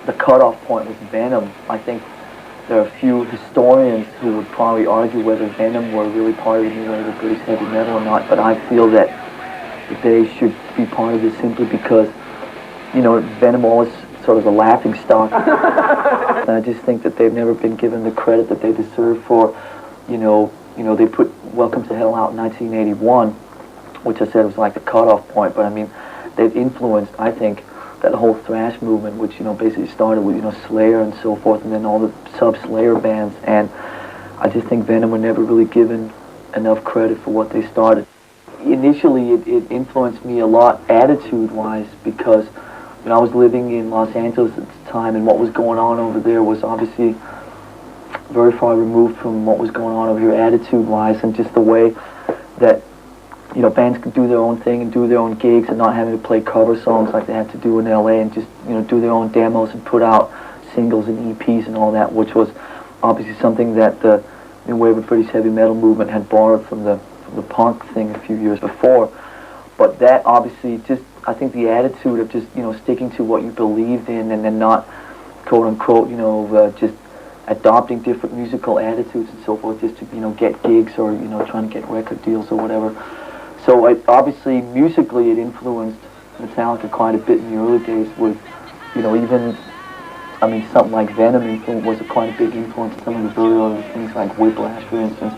the cutoff point was Venom. I think there are a few historians who would probably argue whether Venom were really part of the new wave of British heavy metal or not, but I feel that they should be part of this simply because, you know, Venom always sort of a laughing stock. And I just think that they've never been given the credit that they deserve for, you know, they put Welcome to Hell out in 1981, which I said was like the cutoff point, but I mean, they've influenced, I think, that whole thrash movement, which, you know, basically started with, you know, Slayer and so forth, and then all the sub-Slayer bands, and I just think Venom were never really given enough credit for what they started. Initially, it influenced me a lot attitude-wise because, you know, I was living in Los Angeles at the time, and what was going on over there was obviously very far removed from what was going on over here attitude-wise, and just the way that, you know, bands could do their own thing and do their own gigs and not having to play cover songs like they had to do in LA, and just, you know, do their own demos and put out singles and EPs and all that, which was obviously something that the new wave of British heavy metal movement had borrowed from the punk thing a few years before. But that obviously just, I think the attitude of just, you know, sticking to what you believed in and then not, quote unquote, you know, just adopting different musical attitudes and so forth just to, you know, get gigs or, you know, trying to get record deals or whatever. So obviously, musically, it influenced Metallica quite a bit in the early days with, you know, even, I mean, something like Venom was quite a big influence on some of the early things like Whiplash, for instance.